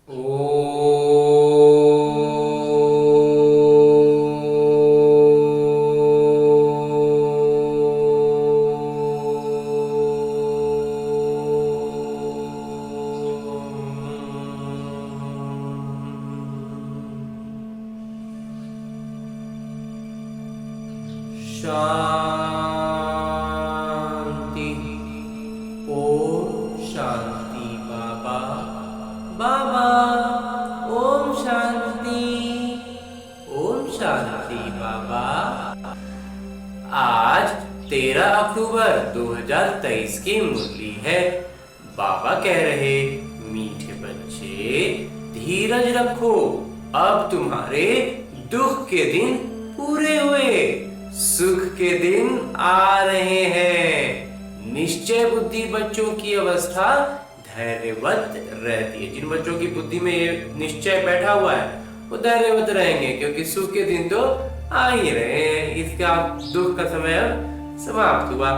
शांति। ओम शांति। बाबा बाबा ओम शांति। ओम शांति बाबा। आज 13 अक्टूबर 2023 की मुरली है। बाबा कह रहे, मीठे बच्चे धीरज रखो, अब तुम्हारे दुख के दिन पूरे हुए, सुख के दिन आ रहे हैं। निश्चय बुद्धि बच्चों की अवस्था धैर्यवत रहती है। जिन बच्चों की बुद्धि में ये निश्चय बैठा हुआ है वो धैर्यवत रहेंगे, क्योंकि सुख के दिन तो आ ही रहे हैं। इसका दुख का समय अब समाप्त हुआ।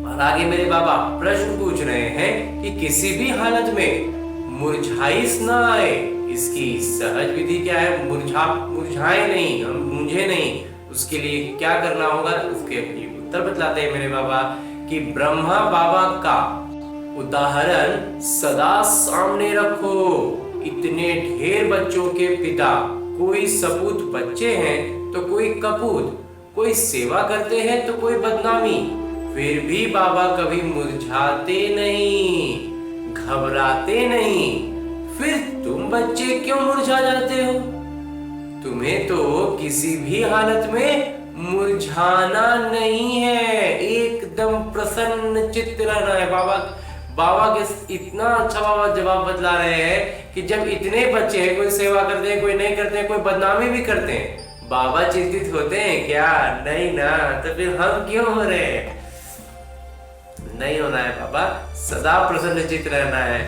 और आगे मेरे बाबा प्रश्न पूछ रहे हैं कि किसी भी हालत में मुरझाइश ना आए, इसकी सहज विधि क्या है? मुरझाए नहीं, हम मुझे नहीं, उसके लिए क्या करना होगा? उसके उत्तर बतलाते हैं मेरे बाबा कि ब्रह्मा बाबा का उदाहरण सदा सामने रखो। इतने ढेर बच्चों के पिता, कोई सपूत बच्चे हैं तो कोई कपूत, कोई सेवा करते हैं तो कोई बदनामी, फिर भी बाबा कभी मुरझाते नहीं, घबराते नहीं। फिर तुम बच्चे क्यों मुरझा जाते हो? तुम्हें तो किसी भी हालत में मुरझाना नहीं है, एकदम प्रसन्न चित्त रहना है। बाबा के इतना अच्छा बाबा जवाब बतला रहे हैं कि जब इतने बच्चे हैं, कोई सेवा करते हैं, कोई नहीं करते हैं, कोई बदनामी भी करते हैं, बाबा चिंतित होते हैं क्या? नहीं ना, तो फिर हम क्यों हो रहे हैं? नहीं होना है बाबा, सदा प्रसन्न चित्त रहना है।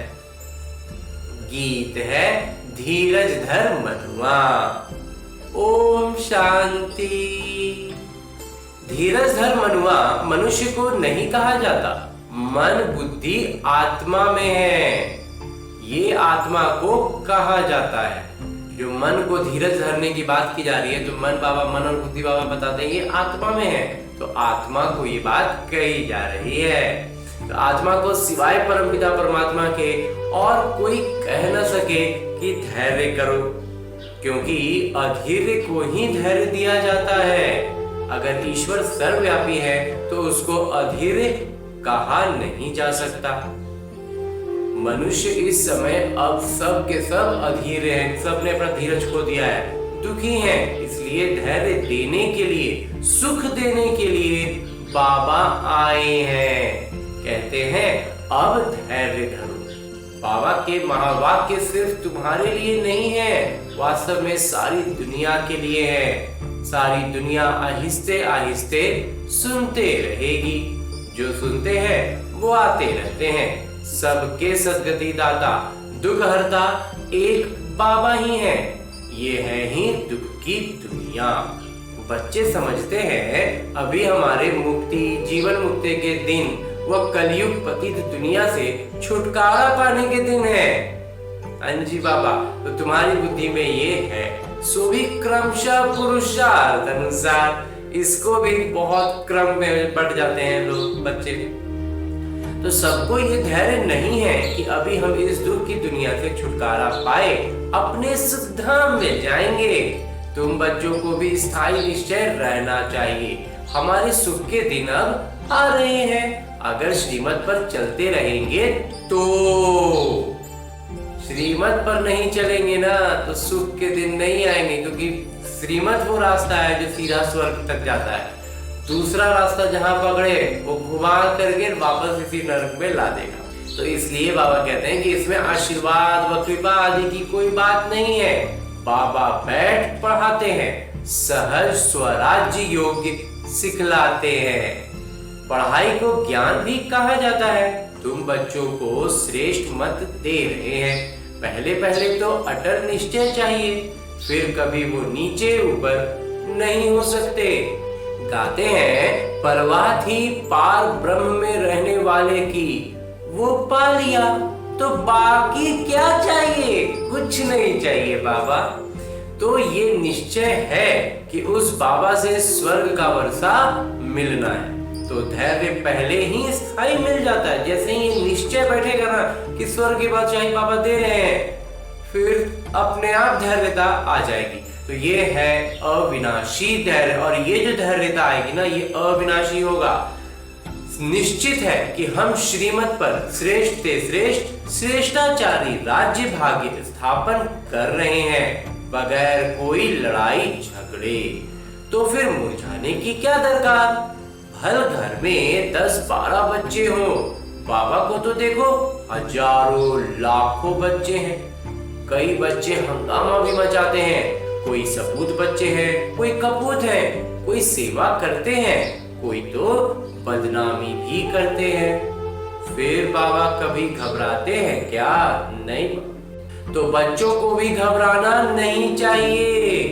गीत है धीरज धर मनुआ। ओम शांति। धीरज धर मनुआ मनुष्य को नहीं कहा जाता, मन बुद्धि आत्मा में है, ये आत्मा को कहा जाता है। जो मन को धीरज धरने की बात की जा रही है, तो मन बाबा, मन और बुद्धि बाबा बताते हैं ये आत्मा में है, तो आत्मा को ये बात कही जा रही है। तो आत्मा को सिवाय परमपिता परमात्मा के और कोई कह न सके कि धैर्य करो, क्योंकि अधीर्य को ही धैर्य दिया जाता है। अगर ईश्वर सर्वव्यापी है तो उसको अधीर्य कहा नहीं जा सकता। मनुष्य इस समय अब सब के सब अधीर हैं, सबने अपना धीरज खो दिया है, दुखी हैं। इसलिए धैर्य देने के लिए, सुख देने के लिए बाबा आए हैं। कहते हैं अब धैर्य धरो। बाबा के महावाक्य सिर्फ तुम्हारे लिए नहीं है, वास्तव में सारी दुनिया के लिए है। सारी दुनिया आहिस्ते आहिस्ते सुनते रहेगी। जो सुनते हैं वो आते रहते हैं। सबके सद्गति दाता, दुख हरता एक बाबा ही है। ये है ही दुख की दुनिया। बच्चे समझते हैं अभी हमारे मुक्ति, जीवन मुक्ति के दिन, वह कलयुग पतित दुनिया से छुटकारा पाने के दिन है। अंजी बाबा, तो तुम्हारी बुद्धि में ये है, सो भी क्रमशः पुरुषार्थ अनुसार, इसको भी बहुत क्रम में बढ़ जाते हैं लोग, बच्चे। तो सबको ये धैर्य नहीं है कि अभी हम इस दुख की दुनिया से छुटकारा पाए, अपने सुख धाम में जाएंगे। तुम बच्चों को भी स्थायी निश्चय रहना चाहिए। हमारे सुख के दिन अब आ रहे हैं। अगर श्रीमत पर चलते रहेंगे तो, श्रीमत पर नहीं चलेंगे ना तो सुख के दिन नहीं आएंगे, क्योंकि श्रीमत वो रास्ता है जो सीधा स्वर्ग तक जाता है। दूसरा रास्ता जहां पकड़े वो घुमा करके वापस इसी नरक में ला देगा। तो इसलिए बाबा कहते हैं कि इसमें आशीर्वाद व कृपा आदि की कोई बात नहीं है। बाबा बैठ पढ़ाते हैं, सहज स्वराज्य योग सिखलाते हैं। पढ़ाई को ज्ञान भी कहा जाता है। तुम बच्चों को श्रेष्ठ मत दे रहे हैं। पहले पहले तो अटल निश्चय चाहिए, फिर कभी वो नीचे ऊपर नहीं हो सकते। गाते हैं परवाह थी पार ब्रह्म में रहने वाले की, वो पा लिया तो बाकी क्या चाहिए। कुछ नहीं चाहिए बाबा। तो ये निश्चय है कि उस बाबा से स्वर्ग का वर्षा मिलना है। तो धैर्य पहले ही स्थायी मिल जाता है। जैसे ही निश्चय बैठेगा ना कि स्वर्ग की बादशाही बाबा दे रहे हैं, फिर अपने आप धैर्यता आ जाएगी। तो ये है अविनाशी धैर्य, और ये जो धैर्यता आएगी ना, ये अविनाशी होगा। निश्चित है कि हम श्रीमत पर श्रेष्ठ से श्रेष्ठ श्रेष्ठाचारी राज्य भाग्य स्थापन कर रहे हैं, बगैर कोई लड़ाई झगड़े। तो फिर मुरझाने की क्या दरकार? भल घर में 10-12 बच्चे हो, बाबा को तो देखो हजारों लाखों बच्चे हैं। कई बच्चे हंगामा भी मचाते हैं। कोई सपूत बच्चे हैं, कोई कपूत है, कोई सेवा करते हैं, कोई तो बदनामी भी करते हैं। फिर बाबा कभी घबराते हैं क्या? नहीं। तो बच्चों को भी घबराना नहीं चाहिए।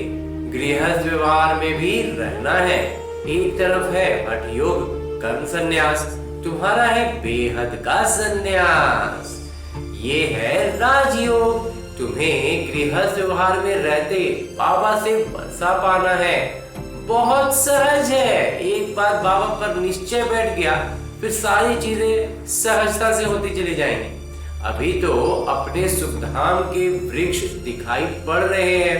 गृहस्थ व्यवहार में भी रहना है। एक तरफ है हठ योग कर्म संन्यास, तुम्हारा है बेहद का संन्यास। ये है राजयोग। तुम्हें गृहस्थ व्यवहार में रहते बाबा से वर्षा पाना है। बहुत सहज है। एक बार बाबा पर निश्चय बैठ गया, फिर सारी चीजें सहजता से होती चली जाएंगी। अभी तो अपने सुखधाम के वृक्ष दिखाई पड़ रहे हैं,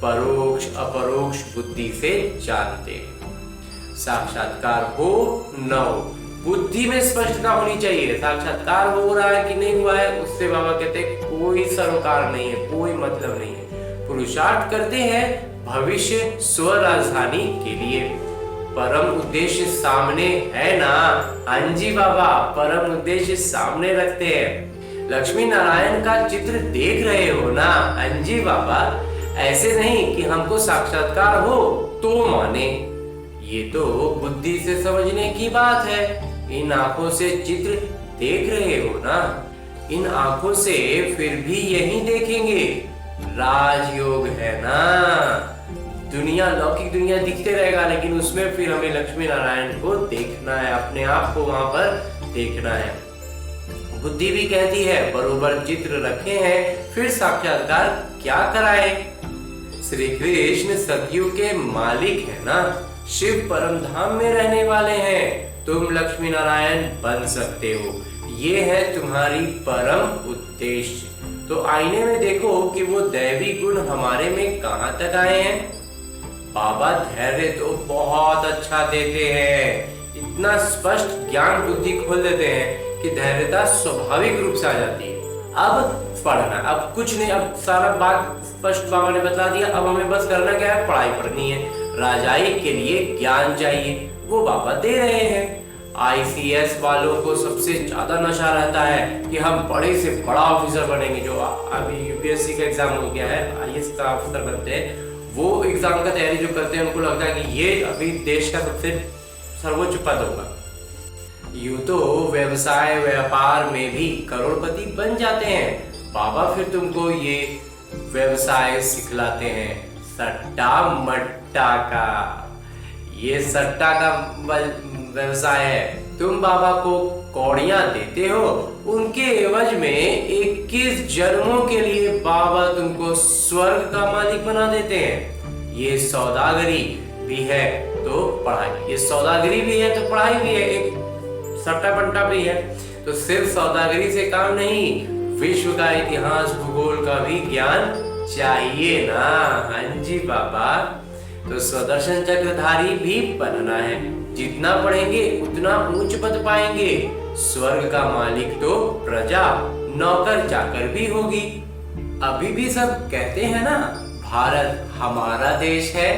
परोक्ष अपरोक्ष बुद्धि से जानते हैं। साक्षात्कार हो न हो, बुद्धि में स्पष्टता होनी चाहिए। साक्षात्कार हो रहा है कि नहीं हुआ है, उससे बाबा कहते हैं कोई सरोकार नहीं है, कोई मतलब नहीं है। पुरुषार्थ करते हैं भविष्य स्व राजधानी के लिए। परम उद्देश्य सामने है ना। हाँ जी बाबा, परम उद्देश्य सामने रखते हैं। लक्ष्मी नारायण का चित्र देख रहे हो ना। हाँ जी बाबा, ऐसे नहीं कि हमको साक्षात्कार हो तो माने। ये तो बुद्धि से समझने की बात है। इन आंखों से चित्र देख रहे हो ना, इन आंखों से फिर भी यही देखेंगे। राजयोग है ना। दुनिया, लौकिक दुनिया दिखते रहेगा, लेकिन उसमें फिर हमें लक्ष्मी नारायण को देखना है, अपने आप को वहां पर देखना है। बुद्धि भी कहती है बरोबर चित्र रखे हैं, फिर साक्षात्कार क्या कराए। श्री कृष्ण सतयुग के मालिक है ना। शिव परम धाम में रहने वाले हैं। तुम लक्ष्मी नारायण बन सकते हो। ये है तुम्हारी परम उद्देश्य। तो आईने में देखो कि वो दैवी गुण हमारे में कहां तक आए हैं। बाबा धैर्य तो बहुत अच्छा देते हैं। इतना स्पष्ट ज्ञान बुद्धि खोल देते हैं कि धैर्यता स्वाभाविक रूप से आ जाती है। अब पढ़ना, अब कुछ नहीं, अब सारा बात स्पष्ट बाबा ने बता दिया। अब हमें बस करना क्या है? पढ़ाई पढ़नी है। राजाई के लिए ज्ञान चाहिए, वो बाबा दे रहे हैं। आईसीएस वालों को सबसे ज्यादा नशा रहता है कि हम बड़े से बड़ा ऑफिसर बनेंगे। जो अभी यूपीएससी का एग्जाम हो गया है, आईएएस का ऑफिसर बनते हैं, वो एग्जाम का तैयारी जो करते हैं उनको लगता है कि ये अभी देश का सबसे सर्वोच्च पद होगा। यूं तो व्यवसाय व्यापार में भी करोड़पति बन जाते हैं। बाबा फिर तुमको ये व्यवसाय सिखलाते हैं, सट्टा मट्टा का। ये सट्टा का व्यवसाय है। तुम बाबा को कौड़ियां देते हो, उनके एवज में 21 जन्मों के लिए बाबा तुमको स्वर्ग का मालिक बना देते हैं। ये सौदागरी भी है तो पढ़ाई, ये सौदागरी भी है तो पढ़ाई भी है, एक सट्टा पंटा भी है। तो सिर्फ सौदागरी से काम नहीं, विश्व का इतिहास भूगोल का भी ज्ञान चाहिए ना। हाँ जी बाबा, तो स्वदर्शन चक्रधारी भी बनना है। जितना पढ़ेंगे उतना ऊंच पद पाएंगे। स्वर्ग का मालिक तो प्रजा नौकर चाकर भी होगी। अभी भी सब कहते हैं ना भारत हमारा देश है,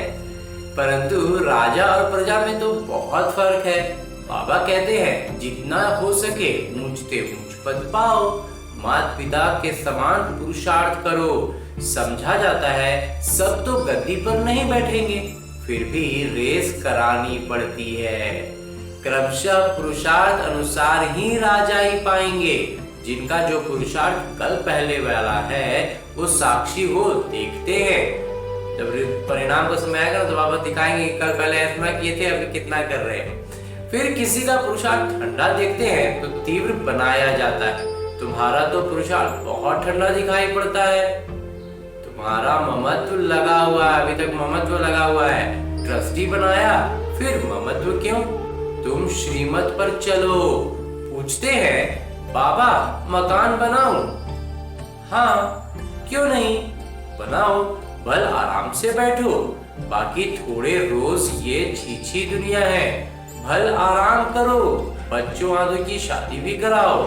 परंतु राजा और प्रजा में तो बहुत फर्क है। बाबा कहते हैं जितना हो सके ऊंच से ऊंच पद पाओ, माता पिता के समान पुरुषार्थ करो। समझा जाता है सब तो गद्दी पर नहीं बैठेंगे, फिर भी रेस करानी पड़ती है। क्रमशः पुरुषार्थ अनुसार ही राजा ही पाएंगे। जिनका जो पुरुषार्थ कल पहले वाला है वो साक्षी हो देखते हैं। जब परिणाम का समय आएगा तो बाबा दिखाएंगे कल पहले ऐसा किए थे, अभी कितना कर रहे हैं। फिर किसी का पुरुषार्थ ठंडा देखते हैं तो तीव्र बनाया जाता है। तुम्हारा तो पुरुषार्थ बहुत ठंडा दिखाई पड़ता है। तुम्हारा ममत्व लगा हुआ है, अभी तक ममत्व लगा हुआ है। ट्रस्टी बनाया, फिर ममत्व क्यों? तुम श्रीमत पर चलो। पूछते हैं बाबा मकान बनाऊं? हाँ, क्यों नहीं, बनाओ, बल आराम से बैठो। बाकी थोड़े रोज ये छीछी दुनिया है, भल आराम करो, बच्चों आदि की शादी भी कराओ।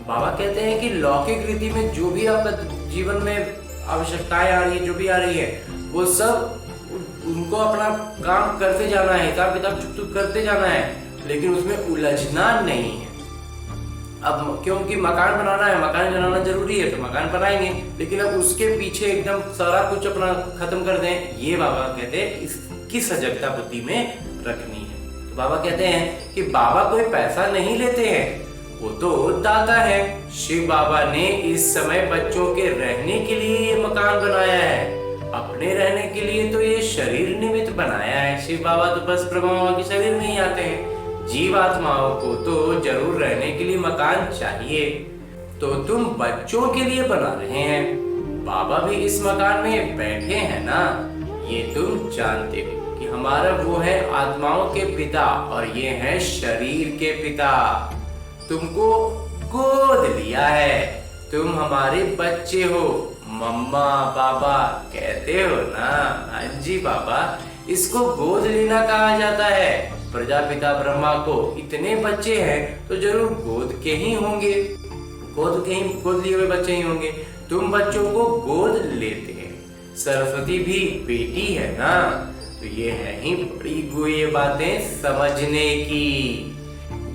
बाबा कहते हैं कि लौकिक रीति में जो भी आपका जीवन में आवश्यकताएं आ रही है, जो भी आ रही है, वो सब उनको अपना काम करते जाना है, हिसाब किताब चुप करते जाना है, लेकिन उसमें उलझना नहीं है। अब क्योंकि मकान बनाना है, मकान बनाना जरूरी है तो मकान बनाएंगे, लेकिन अब उसके पीछे एकदम सारा कुछ अपना खत्म कर दें, ये बाबा कहते हैं इसकी सजगता बुद्धि में रखनी है। तो बाबा कहते हैं कि बाबा कोई पैसा नहीं लेते हैं, वो तो दाता है। शिव बाबा ने इस समय बच्चों के रहने के लिए ये मकान बनाया है, अपने रहने के लिए तो ये शरीर निमित्त बनाया है। शिव बाबा तो बस ब्रह्मा बाबा के शरीर में ही आते हैं, जीवात्माओं को तो जरूर रहने के लिए मकान चाहिए। तो तुम बच्चों के लिए बना रहे हैं, बाबा भी इस मकान में बैठे हैं ना, ये तुम जानते हो कि हमारा वो है आत्माओं के पिता और ये है शरीर के पिता। तुमको गोद लिया है, तुम हमारे बच्चे हो, मम्मा पापा कहते हो ना। हाँ जी बाबा, इसको गोद लेना कहा जाता है। प्रजापिता ब्रह्मा को इतने बच्चे हैं तो जरूर गोद के ही होंगे, गोद लिए हुए बच्चे ही होंगे। तुम बच्चों को गोद लेते हैं। सरस्वती भी बेटी है ना, तो ये है ही बड़ी गुह्य बातें समझने की।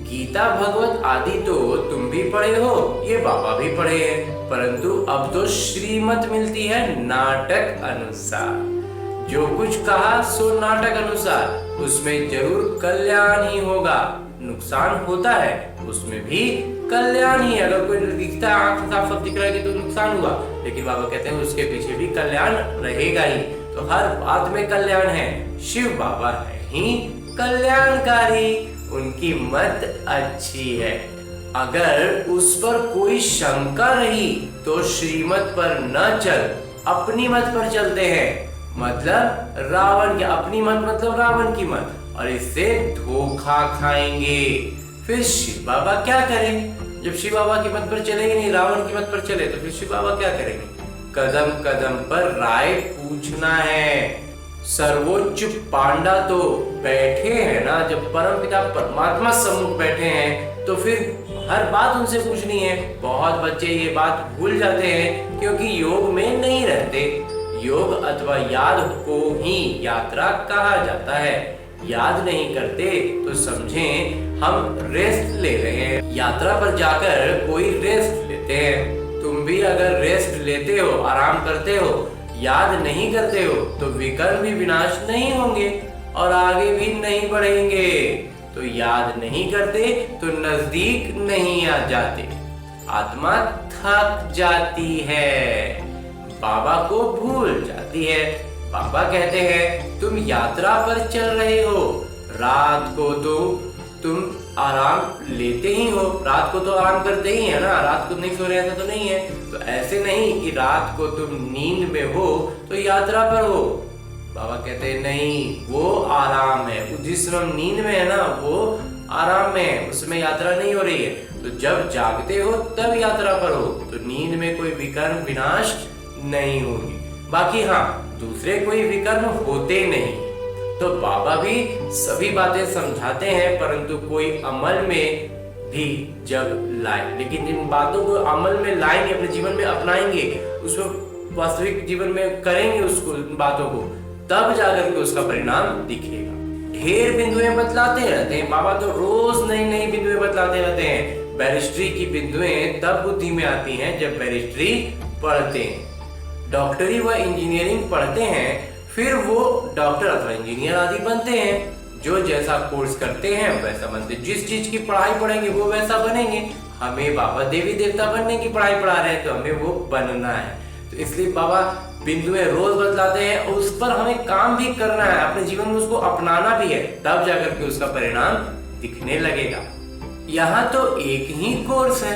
गीता भगवत आदि तो तुम भी पढ़े हो, ये बाबा भी पढ़े हैं, परंतु अब तो श्रीमत मिलती है नाटक अनुसार। जो कुछ कहा सो नाटक अनुसार, उसमें जरूर कल्याण ही होगा। नुकसान होता है उसमें भी कल्याण ही। अगर कोई दिखता है आंख साफ दिख रहा है कि तो नुकसान हुआ, लेकिन बाबा कहते हैं उसके पीछे भी कल्याण रहेगा ही। तो हर बात में कल्याण है। शिव बाबा है ही कल्याणकारी, उनकी मत अच्छी है। अगर उस पर कोई शंका रही तो श्रीमत पर न चल, अपनी मत पर चलते हैं। मतलब रावण की अपनी मत, मतलब रावण की मत, और इससे धोखा खाएंगे। फिर शिव बाबा क्या करें? जब शिव बाबा की मत पर चलेंगे नहीं, रावण की मत पर चले, तो फिर शिव बाबा क्या करेंगे? कदम कदम पर राय पूछना है। सर्वोच्च पांडा तो बैठे हैं ना, जब परमपिता परमात्मा सम्मुख बैठे हैं तो फिर हर बात उनसे पूछनी है। बहुत बच्चे ये बात भूल जाते हैं क्योंकि योग में नहीं रहते। योग अथवा याद को ही यात्रा कहा जाता है। याद नहीं करते तो समझें हम रेस्ट ले रहे हैं। यात्रा पर जाकर कोई रेस्ट लेते हैं। तुम भी अगर रेस्ट लेते हो, आराम करते हो, याद नहीं करते हो, तो विकर्म भी विनाश नहीं होंगे और आगे भी नहीं बढ़ेंगे। तो याद नहीं करते तो नजदीक नहीं आ जाते, आत्मा थक जाती है, बाबा को भूल जाती है। बाबा कहते हैं तुम यात्रा पर चल रहे हो, रात को तो तुम आराम लेते ही हो, रात को तो आराम करते ही है ना, रात को नहीं सो रहे ऐसा तो नहीं है। तो ऐसे नहीं कि रात को तुम नींद में हो तो यात्रा पर हो। बाबा कहते हैं नहीं, वो आराम है। जिस समय नींद में है ना वो आराम में है, उसमें यात्रा नहीं हो रही है। तो जब जागते हो तब यात्रा पर हो, तो नींद में कोई विकर्म विनाश नहीं होगी। बाकी हाँ, दूसरे कोई विकर्म होते नहीं। तो बाबा भी सभी बातें समझाते हैं, परंतु कोई अमल में भी जब लाए, लेकिन इन बातों को अमल में लाएंगे, अपने जीवन में अपनाएंगे, उसको वास्तविक जीवन में करेंगे उसको, बातों को, तब जाकर के उसका परिणाम दिखेगा। ढेर बिंदुएं बतलाते रहते हैं बाबा, तो रोज नई नई बिंदुएं बतलाते रहते हैं। बैरिस्ट्री की बिंदुएं तब बुद्धि में आती हैं जब बैरिस्ट्री पढ़ते हैं। डॉक्टरी व इंजीनियरिंग पढ़ते हैं, फिर वो डॉक्टर अथवा इंजीनियर आदि बनते हैं। जो जैसा कोर्स करते हैं वैसा बनते, जिस चीज की पढ़ाई पढ़ेंगे वो वैसा बनेंगे। हमें बाबा देवी देवता बनने की पढ़ाई पढ़ा रहे हैं तो हमें वो बनना है। तो इसलिए बाबा बिंदुएं रोज बतलाते हैं और उस पर हमें काम भी करना है, अपने जीवन में उसको अपनाना भी है, तब जाकर के उसका परिणाम दिखने लगेगा। यहाँ तो एक ही कोर्स है,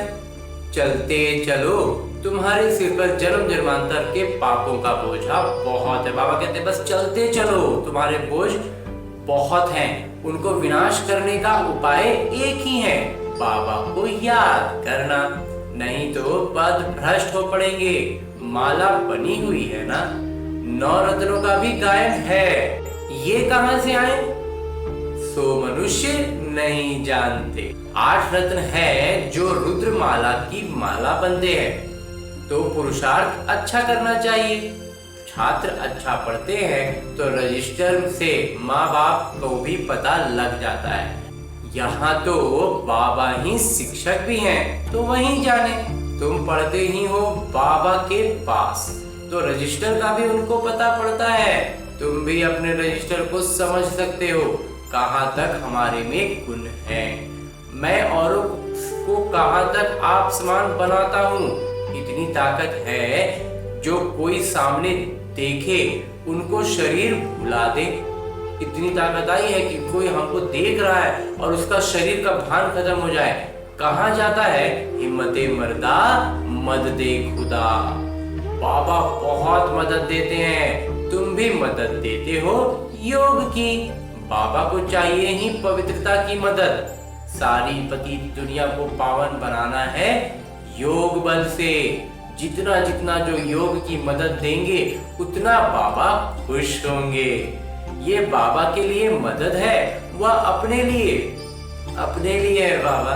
चलते चलो तुम्हारे सिर पर जन्म जन्मांतर के पापों का बोझा बहुत है। बाबा कहते हैं बस चलते चलो, तुम्हारे बोझ बहुत हैं, उनको विनाश करने का उपाय एक ही है, बाबा को याद करना, नहीं तो पद भ्रष्ट हो पड़ेंगे। माला बनी हुई है ना, 9 रत्नों का भी गायन है, ये कहां से आए सो मनुष्य नहीं जानते। 8 रत्न है जो रुद्र माला की माला बनते हैं। तो पुरुषार्थ अच्छा करना चाहिए। छात्र अच्छा पढ़ते हैं तो रजिस्टर से माँ बाप को भी पता लग जाता है। यहाँ तो बाबा ही शिक्षक भी हैं, तो वहीं जाने। तुम पढ़ते ही हो बाबा के पास, तो रजिस्टर का भी उनको पता पड़ता है। तुम भी अपने रजिस्टर को समझ सकते हो कहाँ तक हमारे में गुण है। मैं औरों को कहाँ तक आप समान बनाता हूँ, इतनी ताकत है जो कोई सामने देखे उनको शरीर भुला दे। इतनी ताकत आई है कि कोई हमको देख रहा है और उसका शरीर का भान खत्म हो जाए। कहाँ जाता है हिम्मते मर्दा मद दे खुदा। बाबा बहुत मदद देते हैं, तुम भी मदद देते हो योग की। बाबा को चाहिए ही पवित्रता की मदद। सारी पतित दुनिया को पावन बनाना है योग बल से। जितना जितना जो योग की मदद देंगे उतना बाबा खुश होंगे। ये बाबा के लिए मदद है, वह अपने लिए है बाबा।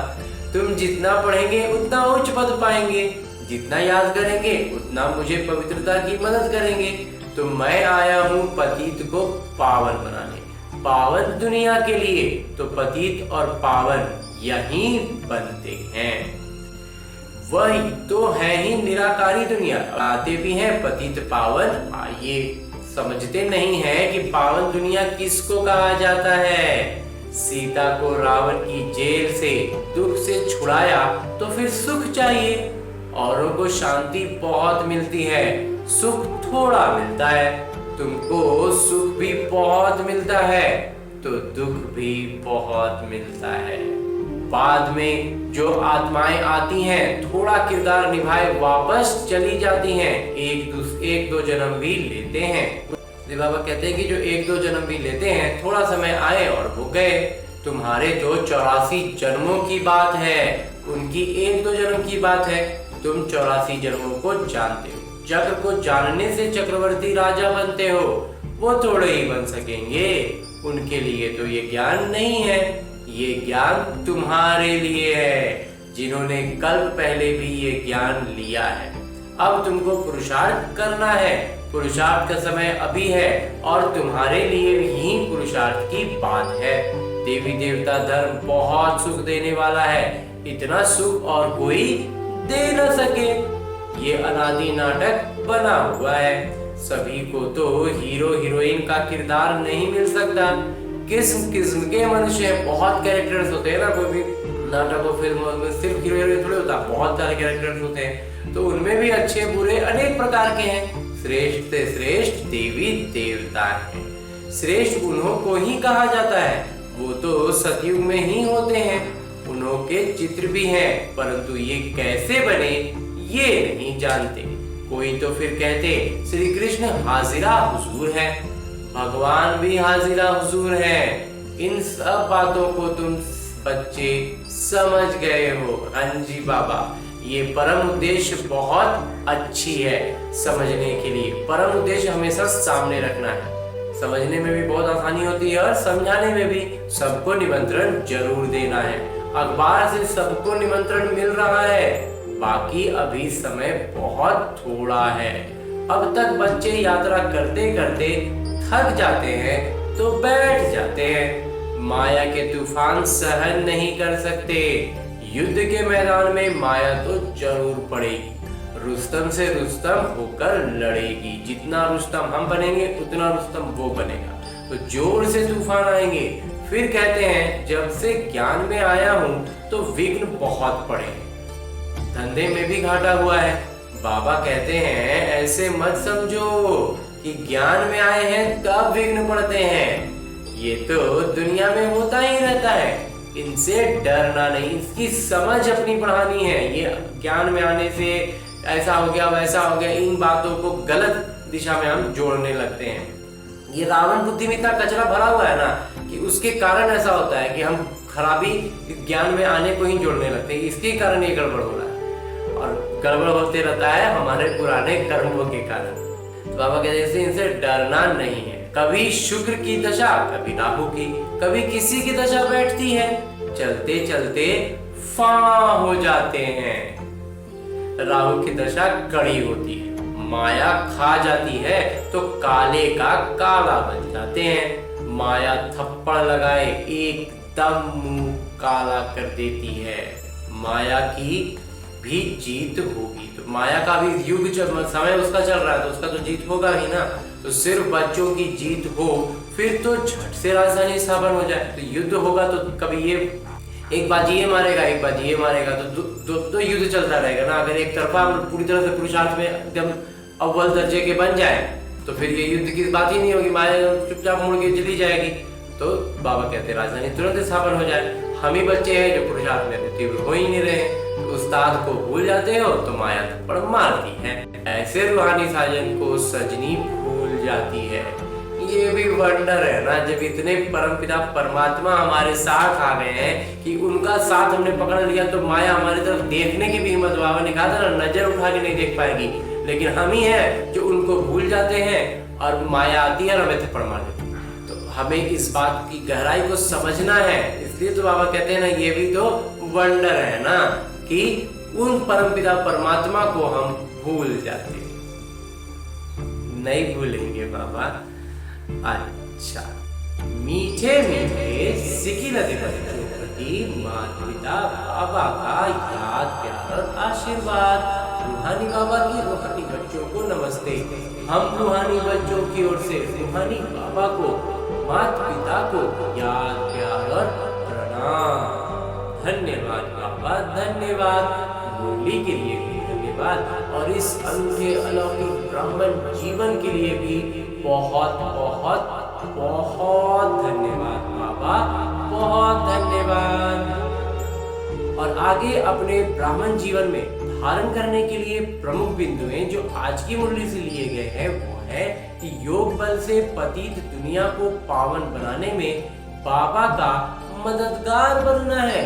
तुम जितना पढ़ेंगे उतना उच्च पद पाएंगे, जितना याद करेंगे उतना मुझे पवित्रता की मदद करेंगे। तो मैं आया हूँ पतित को पावन बनाने, पावन दुनिया के लिए। तो पतित और पावन यही बनते हैं, वही तो है ही निराकारी दुनिया। आते भी हैं पतित पावन, ये समझते नहीं है कि पावन दुनिया किसको कहा जाता है। सीता को रावण की जेल से दुख से छुड़ाया तो फिर सुख चाहिए। औरों को शांति बहुत मिलती है, सुख थोड़ा मिलता है। तुमको सुख भी बहुत मिलता है तो दुख भी बहुत मिलता है। बाद में जो आत्माएं आती हैं थोड़ा किरदार निभाए वापस चली जाती हैं, एक दो जन्म भी लेते हैं। बाबा कहते हैं कि जो 1-2 जन्म भी लेते हैं, थोड़ा समय आए और वो गए। तुम्हारे तो 84 जन्मों की बात है, उनकी 1-2 जन्म की बात है। तुम 84 जन्मों को जानते हो। चक्र को जानने से चक्रवर्ती राजा बनते हो, वो थोड़े ही बन सकेंगे। उनके लिए तो ये ज्ञान नहीं है, ये ज्ञान तुम्हारे लिए है, जिन्होंने कल पहले भी ये ज्ञान लिया है। अब तुमको पुरुषार्थ करना है। पुरुषार्थ का समय अभी है और तुम्हारे लिए ही पुरुषार्थ की बात है। देवी देवता धर्म बहुत सुख देने वाला है, इतना सुख और कोई दे न सके। ये अनादि नाटक बना हुआ है। सभी को तो हीरो हीरोइन का किरदार नहीं मिल सकता। किस्म किस्म के मनुष्य, बहुत कैरेक्टर्स होते हैं ना। कोई भी नाटक और फिल्म में सिर्फ हीरो हीरोइन थोड़े होता, बहुत सारे कैरेक्टर्स होते हैं। तो उनमें भी अच्छे बुरे अनेक प्रकार के हैं। श्रेष्ठ से श्रेष्ठ देवी देवता है। श्रेष्ठ उन्हों को ही कहा जाता है, वो तो सतयुग में ही होते हैं। उन्हों के चित्र भी हैं, परंतु ये कैसे बने ये नहीं जानते। कोई तो फिर कहते श्री कृष्ण हाजिरा हुजूर है, भगवान भी हाजिरा हुजूर है। इन सब बातों को तुम बच्चे समझ गए हो। हाँ जी बाबा, ये परम उद्देश्य बहुत अच्छी है समझने के लिए। परम उद्देश्य हमेशा सामने रखना है। समझने में भी बहुत आसानी होती है और समझाने में भी। सबको निमंत्रण जरूर देना है। अखबार से सबको निमंत्रण मिल रहा है, बाकी अभी समय बहुत थोड़ा है। अब तक बच्चे यात्रा करते करते थक जाते हैं तो बैठ जाते हैं। माया के तूफान सहन नहीं कर सकते। युद्ध के मैदान में माया तो जरूर पड़ेगी। रुस्तम से रुस्तम होकर लड़ेगी। जितना रुस्तम हम बनेंगे उतना रुस्तम वो बनेगा। तो जोर से तूफान आएंगे। फिर कहते हैं जब से ज्ञान में आया हूँ तो विघ्न बहुत पड़े। धंधे में भी घाटा हुआ है। बाबा कहते हैं ऐसे मत समझो कि ज्ञान में आए हैं तब विघ्न पड़ते हैं। ये तो दुनिया में होता ही रहता है, इनसे डरना नहीं। इसकी समझ अपनी बढ़ानी है। ये ज्ञान में आने से ऐसा हो गया वैसा हो गया, इन बातों को गलत दिशा में हम जोड़ने लगते हैं। ये रावण बुद्धि में इतना कचरा भरा हुआ है ना कि उसके कारण ऐसा होता है कि हम खराबी ज्ञान में आने को ही जोड़ने लगते हैं। इसके कारण ये गड़बड़ हो रहा है और गड़बड़ होते रहता है हमारे पुराने कर्मों के कारण। तो बाबा कहते हैं इनसे डरना नहीं है। कभी शुक्र की दशा, कभी राहु की, कभी किसी की दशा बैठती है, चलते चलते फां हो जाते हैं। राहु की दशा कड़ी होती है, माया खा जाती है तो काले का काला बन जाते हैं। माया थप्पड़ लगाए एकदम मुंह काला कर देती है। माया की भी जीत होगी, तो माया का भी युग समय उसका चल रहा है तो उसका तो जीत होगा ही ना। तो सिर्फ बच्चों की जीत हो फिर तो झट से राजधानी स्थापन हो जाए। तो युद्ध होगा तो कभी ये एक बाजी ये मारेगा, एक बाजी ये मारेगा, तो दो युद्ध चलता रहेगा ना। अगर एक तरफा पूरी तरह से पुरुषार्थ में एकदम अव्वल दर्जे के बन जाए तो फिर ये युद्ध की बात ही नहीं होगी, माया चुपचाप मुड़ के चली जाएगी। तो बाबा कहते हैं राजधानी तुरंत स्थापन हो जाए। हम ही बच्चे हैं जो पुरुषार्थ में तीव्र हो ही नहीं रहे, तो उस्ताद को भूल जाते हो तो माया थप्पड़ मारती है। ऐसे रूहानी साजन को सजनी भूल जाती है। ये भी वंडर है ना, जब इतने परमपिता परमात्मा हमारे साथ आ गए हैं कि उनका साथ हमने पकड़ लिया तो माया हमारी तरफ देखने की भी हिम्मत, बाबा ने कहा था ना, नजर उठा के नहीं देख पाएगी। लेकिन हम ही हैं जो उनको भूल जाते हैं और माया आती है और हमें थप्पड़ मार देती है। तो हमें इस बात की गहराई को समझना है। इसलिए तो बाबा कहते हैं ना, ये भी तो वंडर है ना कि उन परमपिता परमात्मा को हम भूल जाते हैं। नहीं भूलेंगे बाबा। अच्छा, मीठे मीठे सिकिल बच्चों प्रति माता पिता बाबा का याद प्यार और आशीर्वाद। रूहानी बाबा की रूहानी बच्चों को नमस्ते। हम रूहानी बच्चों की ओर से रूहानी बाबा को, माता पिता को याद प्यार और प्रणाम। धन्यवाद बाबा, धन्यवाद। मुरली के लिए भी धन्यवाद और इस अनूठे अलौकिक ब्राह्मण जीवन के लिए भी बहुत बहुत बहुत धन्यवाद बाबा, बहुत धन्यवाद। और आगे अपने ब्राह्मण जीवन में धारण करने के लिए प्रमुख बिंदुएं जो आज की मुरली से लिए गए हैं वो है कि योग बल से पतित दुनिया को पावन बनाने में बाबा का मददगार बनना है।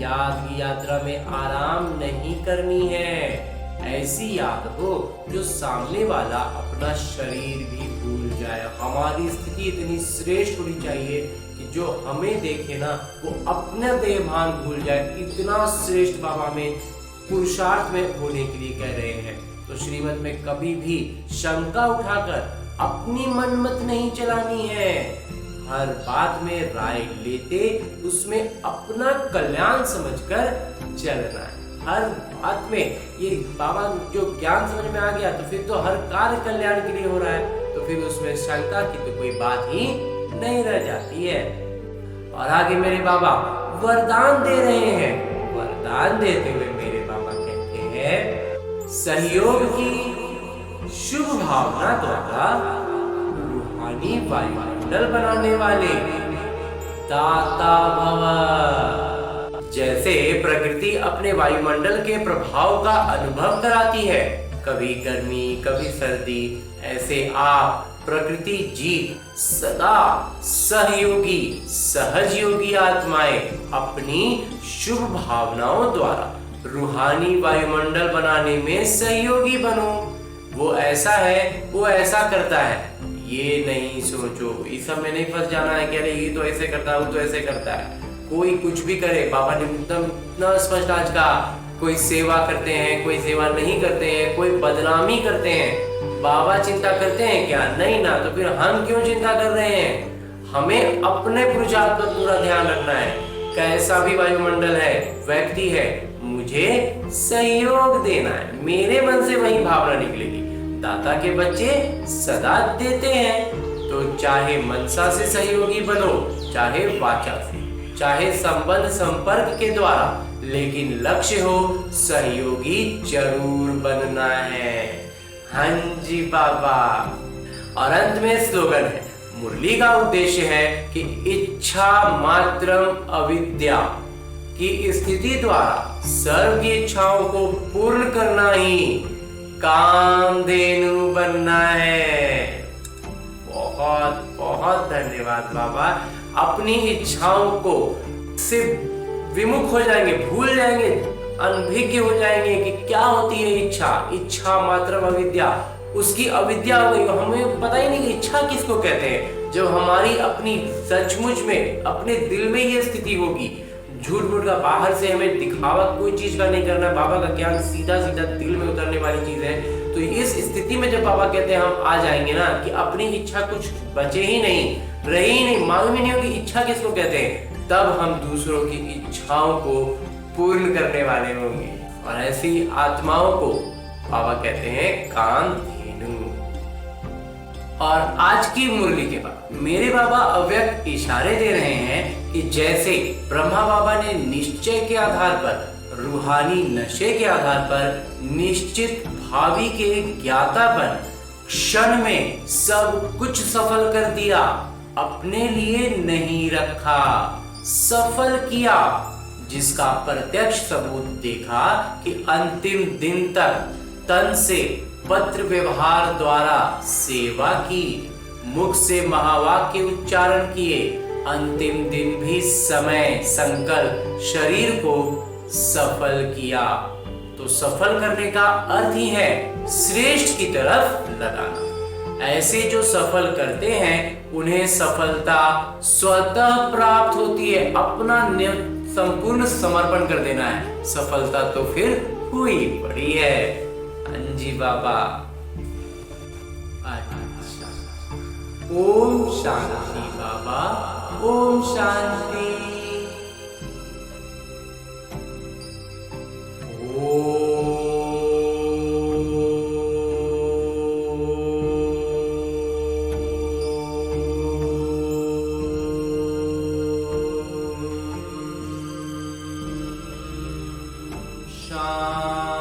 याद की यात्रा में आराम नहीं करनी है। ऐसी याद हो जो सामने वाला अपना शरीर भी भूल जाए। हमारी स्थिति इतनी श्रेष्ठ होनी चाहिए कि जो हमें देखे ना वो अपना देहभान भूल जाए। इतना श्रेष्ठ बाबा में पुरुषार्थ में होने के लिए कह रहे हैं। तो श्रीमत में कभी भी शंका उठाकर अपनी मनमत नहीं चलानी है। हर बात में राय लेते उसमें अपना कल्याण समझकर चलना है। हर बात में ये बाबा जो ज्ञान समझ में आ गया तो फिर तो हर कार्य कल्याण के लिए हो रहा है, तो फिर उसमें शंका की तो कोई बात ही नहीं रह जाती है। और आगे मेरे बाबा वरदान दे रहे हैं। वरदान देते हुए मेरे बाबा कहते हैं, सहयोग की शुभ भावना द्वारा रूहानी वायुमंडल बनाने वाले दाता भव। जैसे प्रकृति अपने वायुमंडल के प्रभाव का अनुभव कराती है, कभी गर्मी कभी सर्दी, ऐसे आप प्रकृति जीव सदा सहयोगी सहजयोगी आत्माएं अपनी शुभ भावनाओं द्वारा रूहानी वायुमंडल बनाने में सहयोगी बनो। वो ऐसा है, वो ऐसा करता है, ये नहीं सोचो, इस सब में नहीं फंस जाना है कि अरे ये तो ऐसे करता है, वो तो ऐसे करता है। कोई कुछ भी करे, बाबा ने एकदम इतना स्पष्ट आज का, कोई सेवा करते हैं, कोई सेवा नहीं करते हैं, कोई बदनामी करते हैं, बाबा चिंता करते हैं क्या? नहीं ना। तो फिर हम क्यों चिंता कर रहे हैं? हमें अपने पुरुषार्थ पर पूरा ध्यान रखना है। कैसा भी वायुमंडल है, व्यक्ति है, मुझे सहयोग देना है। मेरे मन से वही भावना निकलेगी। दाता के बच्चे सदा देते हैं, तो चाहे मनसा से सहयोगी बनो, चाहे वाचा से, चाहे संबंध संपर्क के द्वारा, लेकिन लक्ष्य हो सहयोगी जरूर बनना है। हाँ जी बाबा। और अंत में स्लोगन है, मुरली का उद्देश्य है कि इच्छा मात्रम अविद्या की स्थिति द्वारा सर्व की इच्छाओं को पूर्ण करना ही कामधेनु बनना है। बहुत बहुत धन्यवाद बाबा। अपनी इच्छाओं को से विमुख हो जाएंगे, भूल जाएंगे, अनभिज्ञ हो जाएंगे कि क्या होती है इच्छा। इच्छा मात्र अविद्या, उसकी अविद्या हो गई, हमें पता ही नहीं कि इच्छा किसको कहते हैं। जब हमारी अपनी सचमुच में अपने दिल में ये स्थिति होगी, झूठ मूठ का बाहर से हमें दिखावा कोई चीज का नहीं करना, बाबा का ज्ञान सीधा सीधा दिल में उतरने वाली चीज है। तो इस स्थिति में जब बाबा कहते हैं हम आ जाएंगे ना कि अपनी इच्छा कुछ बचे ही नहीं, रही ही नहीं, मालूम ही नहीं होगी इच्छा किसको कहते हैं, तब हम दूसरों की इच्छाओं को पूर्ण करने वाले होंगे। और ऐसी आत्माओं को बाबा कहते हैं कामधेनु। और आज की मुरली के बाद मेरे बाबा अव्यक्त इशारे दे रहे हैं कि जैसे ब्रह्मा बाबा ने निश्चय के आधार पर, रूहानी नशे के आधार पर निश्चित भावी के ज्ञातापन क्षण में सब कुछ सफल कर दिया, अपने लिए नहीं रखा, सफल किया, जिसका प्रत्यक्ष सबूत देखा कि अंतिम दिन तक तन से पत्र व्यवहार द्वारा सेवा की, मुख से महावाक्य उच्चारण किए, अंतिम दिन भी समय संकल्प शरीर को सफल किया। तो सफल करने का अर्थ ही है श्रेष्ठ की तरफ लगाना। ऐसे जो सफल करते हैं उन्हें सफलता स्वतः प्राप्त होती है। अपना संपूर्ण समर्पण कर देना है, सफलता तो फिर हुई पड़ी है। अंजी बाबा। अच्छा, ओम शांति बाबा, ओम शांति। शांति।